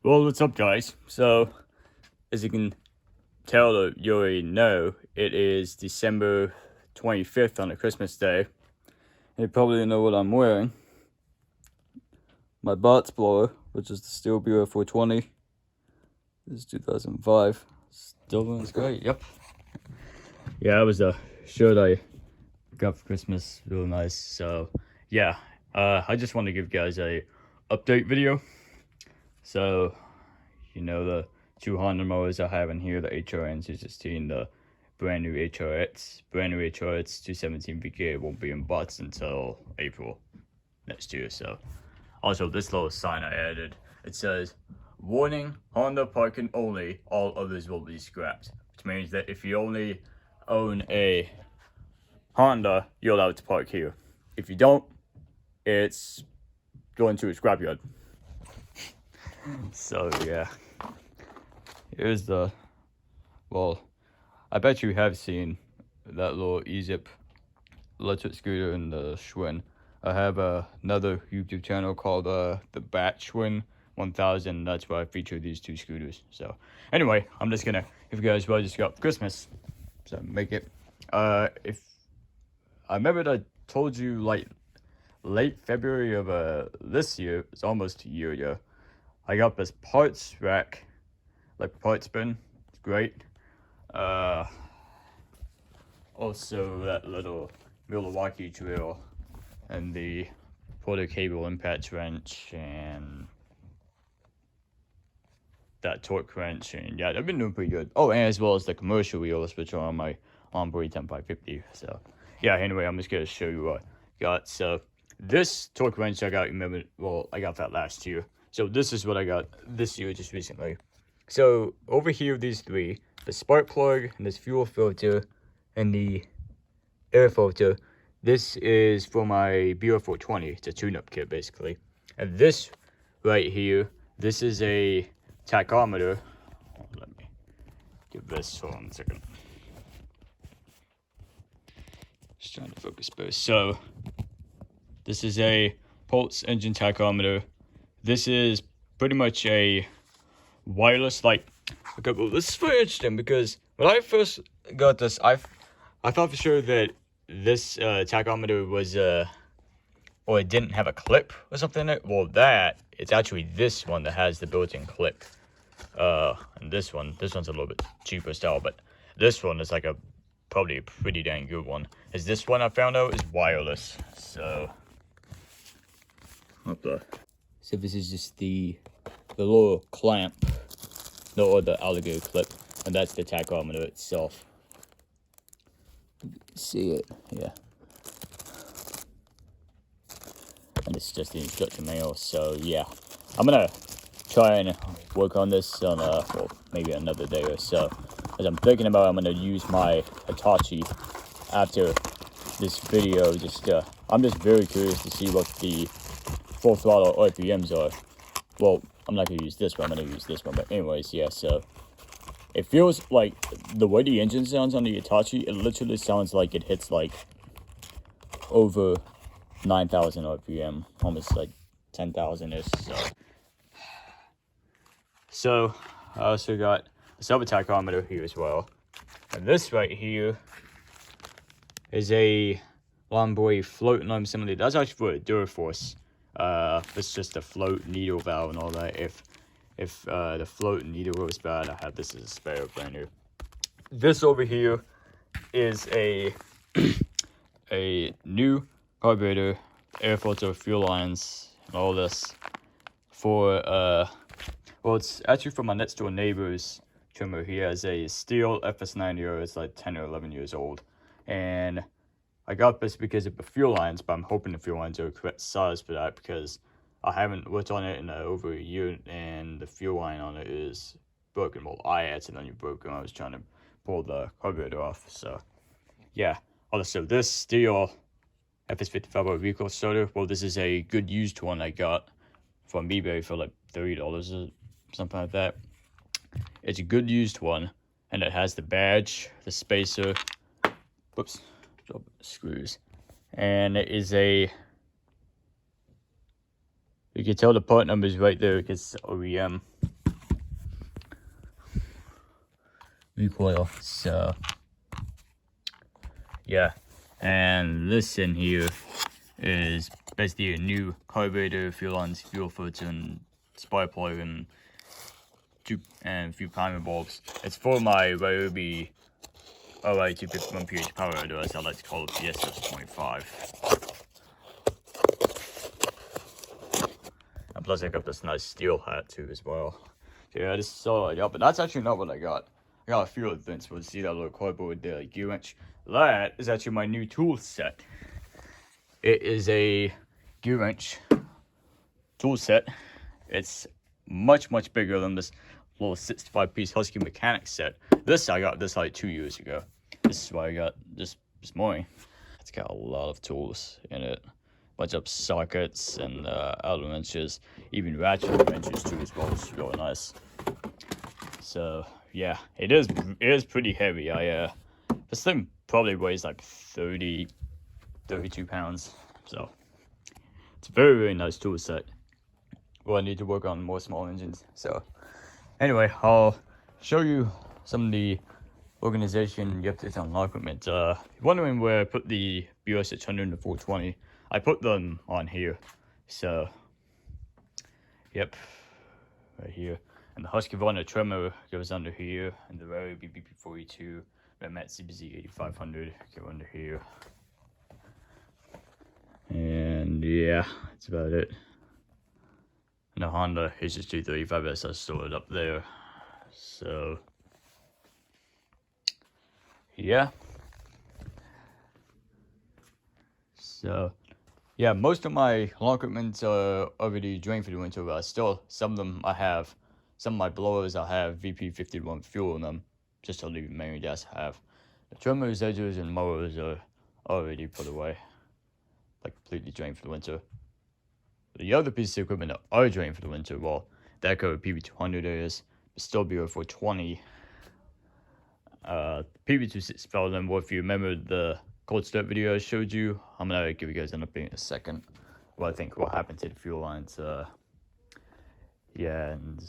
Well, what's up, guys? So, as you can tell, or you already know, it is December 25th on a Christmas day. You probably know what I'm wearing. My box blower, which is the Steel Bureau 420. This is 2005. Still runs great, yep. Yeah, that was the shirt I got for Christmas. Real nice. So, yeah. I just want to give you guys a update video. So, you know, the 200 mowers I have in here, the HRN 216, the brand new HRX, 217 VK won't be in box until April next year. So, also this little sign I added, it says, "Warning, Honda parking only, all others will be scrapped." Which means that if you only own a Honda, you're allowed to park here. If you don't, it's going to a scrapyard. So yeah, here's the, well, I bet you have seen that little E-Zip electric scooter in the Schwinn. I have another YouTube channel called the Bat Schwinn 1000. That's where I feature these two scooters. So anyway, I'm just gonna give you guys what I just got for Christmas. So make it. If I remember, I told you like late February of this year. It's almost a year ago. I got this parts rack, like parts bin. It's great. Also that little Milwaukee drill and the Porter cable impact wrench and that torque wrench, and yeah, they've been doing pretty good. Oh, and as well as the commercial wheels, which are on my onboard 10550. So yeah, anyway, I'm just gonna show you what I got. So this torque wrench I got, remember, well, I got that last year. So this is what I got this year, just recently. So over here, these three, the spark plug and this fuel filter and the air filter, this is for my BR420. It's a tune-up kit, basically. And this right here, this is a tachometer. Let me give this, hold on a second. Just trying to focus both. So this is a pulse engine tachometer. This is pretty much a wireless, like, okay, well, this is very interesting because when I first got this, I thought for sure that this tachometer was or it didn't have a clip or something in it. Well, it's actually this one that has the built-in clip. And this one's a little bit cheaper style, but this one is like probably a pretty dang good one. Is this one I found out is wireless. So So this is just the little clamp, or the alligator clip, and that's the tachometer itself. You can see it, yeah. And it's just the instruction manual. So yeah, I'm gonna try and work on this on well, maybe another day or so. As I'm thinking about it, I'm gonna use my Hitachi after this video. I'm just very curious to see what the full throttle RPMs are. Well, I'm not gonna use this one, I'm gonna use this one, but anyways, yeah, so it feels like the way the engine sounds on the Hitachi, it literally sounds like it hits like over 9,000 RPM, almost like 10,000-ish. So I also got a silver tachometer here as well, and this right here is a Longboy float alarm simulator. That's actually for a Duraforce. It's just a float needle valve and all that. If the float needle goes bad, I have this as a spare, brand new. This over here is a new carburetor, air filter, fuel lines, and all this for well, it's actually for my next door neighbor's trimmer. He has a steel FS90. It's like 10 or 11 years old, and I got this because of the fuel lines, but I'm hoping the fuel lines are the correct size for that because I haven't worked on it in over a year, and the fuel line on it is broken. Well, I accidentally broke it when I was trying to pull the carburetor off. So yeah. Also, this steel FS55 recoil starter, well, this is a good used one I got from eBay for like $30 or something like that. It's a good used one, and it has the badge, the spacer, whoops, screws, and it is you can tell the part number is right there because it's OEM. recoil. So yeah, and this in here is basically a new carburetor, fuel lines, fuel filter, and spark plug, and a few primer bulbs. It's for my Ryobi OI 251 pH power motor, as I like to call it, the SS25. And plus I got this nice steel hat too as well. Yeah, I just saw it. Yeah, but that's actually not what I got. I got a few other things. We'll see that little cardboard there, like gear wrench. That is actually my new tool set. It is a gear wrench tool set. It's much bigger than this little 65-piece Husky Mechanics set. This I got this like 2 years ago. This is what I got this morning. It's got a lot of tools in it. Bunch of sockets and Allen wrenches, even ratchet wrenches too as well, which is really nice. So yeah, it is pretty heavy. This thing probably weighs like 32 pounds. So it's a very nice tool set. Well, I need to work on more small engines. So anyway, I'll show you some of the organization updates on equipment. Wondering where I put the BS 600 and the 420. I put them on here. So yep, right here. And the Husqvarna trimmer goes under here, and the Ryobi BP42 Met CBZ 8500 go under here. And yeah, that's about it. And the Honda HS235S I stored up there. So yeah. So yeah, most of my lawn equipment are already drained for the winter, but still some of them I have. Some of my blowers I have VP51 fuel in them, just to leave manual gas I have. The trimmers, edgers, and mowers are already put away, like completely drained for the winter. The other pieces of equipment that are drained for the winter, well, the Echo PB200 is, the still BO420. PB26 fell in. Well, if you remember the cold start video I showed you, I'm gonna give you guys an update in a second. What I think will happen to the fuel lines. Yeah, and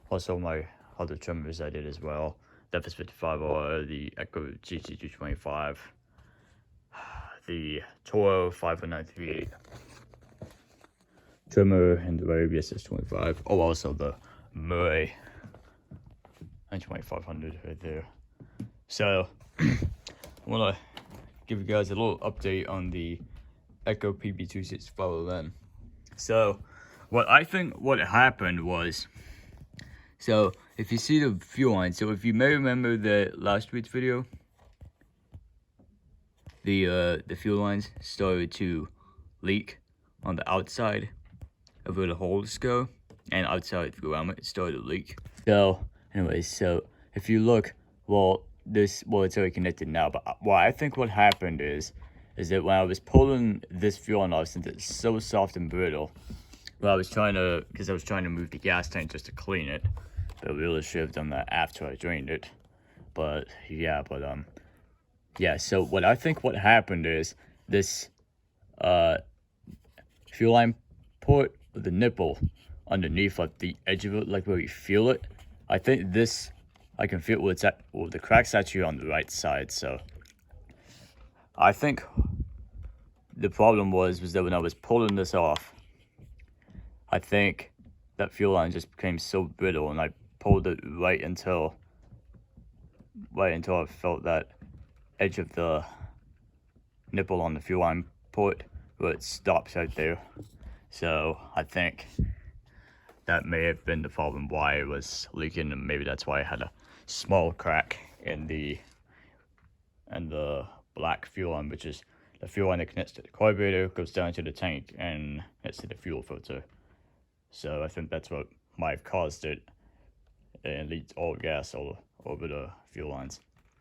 also my other trimmers I did as well. The FS55R, the Echo GT225, the Toro 51938 trimmer, and the Ryobi SS25. Oh, also the Murray 2500 right there. So I want to give you guys a little update on the Echo PB265LN. So what I think what happened was, so if you see the fuel line, so if you may remember the last week's video, the fuel lines started to leak on the outside of where the holes go, and outside around it started to leak. So anyways, so if you look, well it's already connected now, but what I think what happened is that when I was pulling this fuel line off, since it's so soft and brittle, well, I was trying to move the gas tank just to clean it, but I really should have done that after I drained it. But yeah, so what I think what happened is this fuel line port with the nipple underneath, like the edge of it, like where you feel it, I think this, I can feel where it's at. Well, the crack's actually on the right side. So I think the problem was that when I was pulling this off, I think that fuel line just became so brittle, and I pulled it right until I felt that edge of the nipple on the fuel line port where it stops right there. So I think that may have been the problem why it was leaking, and maybe that's why I had a small crack in the black fuel line, which is the fuel line that connects to the carburetor, goes down to the tank, and connects to the fuel filter. So I think that's what might have caused it, and leaked all gas all over the fuel lines.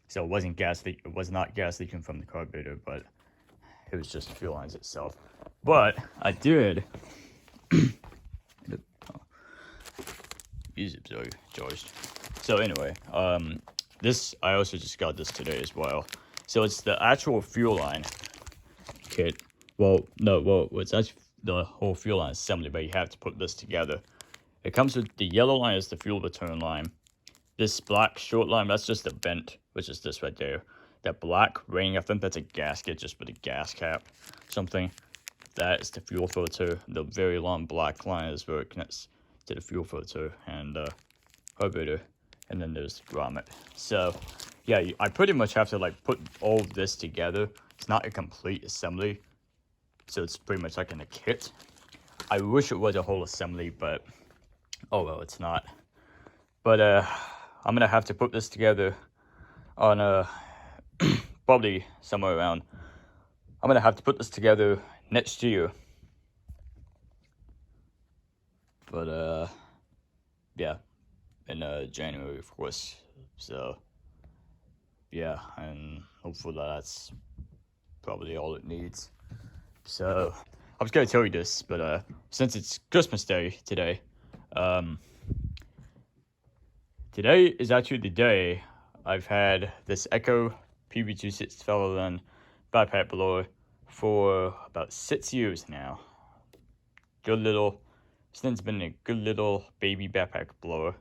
So it wasn't gas leak. It was not gas leaking from the carburetor, but it was just the fuel lines itself. But I did. Music sorry, charged. So anyway, this I also just got this today as well. So it's the actual fuel line kit. Well, it's actually the whole fuel line assembly, but you have to put this together. It comes with the yellow line is the fuel return line. This black short line, that's just the vent, which is this right there. That black ring, I think that's a gasket just with a gas cap, something. That is the fuel filter. The very long black line is where it connects to the fuel filter and carburetor. And then there's the grommet. So, yeah, I pretty much have to like put all of this together. It's not a complete assembly, so it's pretty much like in a kit. I wish it was a whole assembly, but oh well, it's not. But I'm gonna have to put this together on probably somewhere around. I'm gonna have to put this together next year. But yeah, in January, of course. So yeah, and hopefully that's probably all it needs. So I was gonna tell you this, but since it's Christmas Day today, today is actually the day I've had this Echo PB260 backpack blower for about 6 years now. Good little, since been a good little baby backpack blower.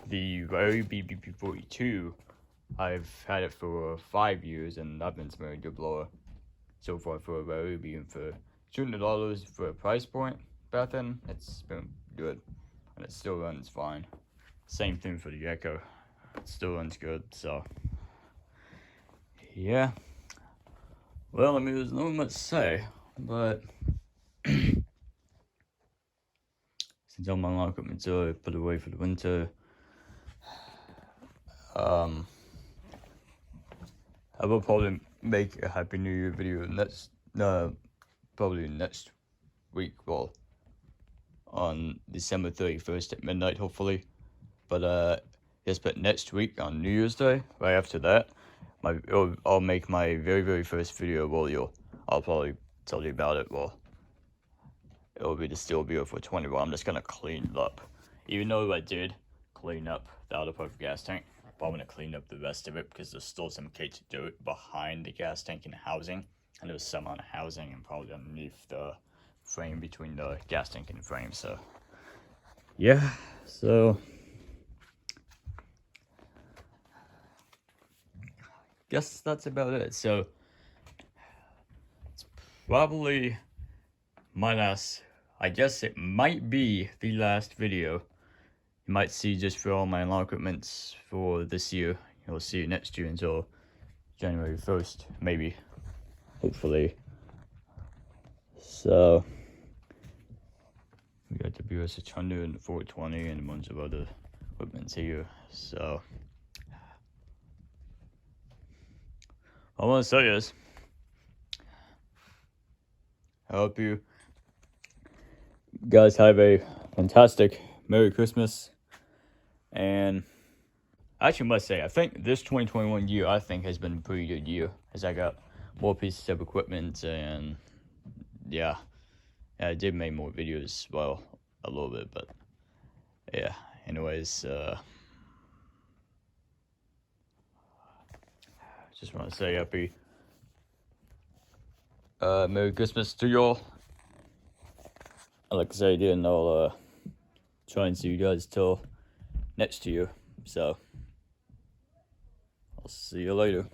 The Rary BBP42, I've had it for 5 years, and I've been smelling good blower so far for a Rary, being for $200 for a price point back then. It's been good, and it still runs fine. Same thing for the Echo, it still runs good. So yeah, well, I mean, there's not much to say, but since all my lawn equipment are put away for the winter, I will probably make a Happy New Year video probably next week, well, on December 31st at midnight, hopefully. But yes, but next week on New Year's Day, right after that, I'll make my very first video. Well, I'll probably tell you about it. Well, it'll be the steel beer for 20. Well, I'm just gonna clean it up. Even though I did clean up the outer part of the gas tank, but I'm gonna clean up the rest of it because there's still some caked dirt behind the gas tank and the housing, and there's some on the housing and probably underneath the frame between the gas tank and the frame. So yeah, so guess that's about it. So it's probably my last, I guess it might be the last video you might see just for all my lawn equipment for this year. You'll see it next year until January 1st, maybe, hopefully. So we got the BS600 and the 420 and a bunch of other equipment here. So all I want to say is, I hope you guys have a fantastic Merry Christmas. And I actually must say, I think this 2021 year, I think, has been a pretty good year, as I got more pieces of equipment, and yeah, I did make more videos, well, a little bit, but yeah, anyways, just want to say happy Merry Christmas to y'all. Like I said, and I'll try and see you guys till next year. So I'll see you later.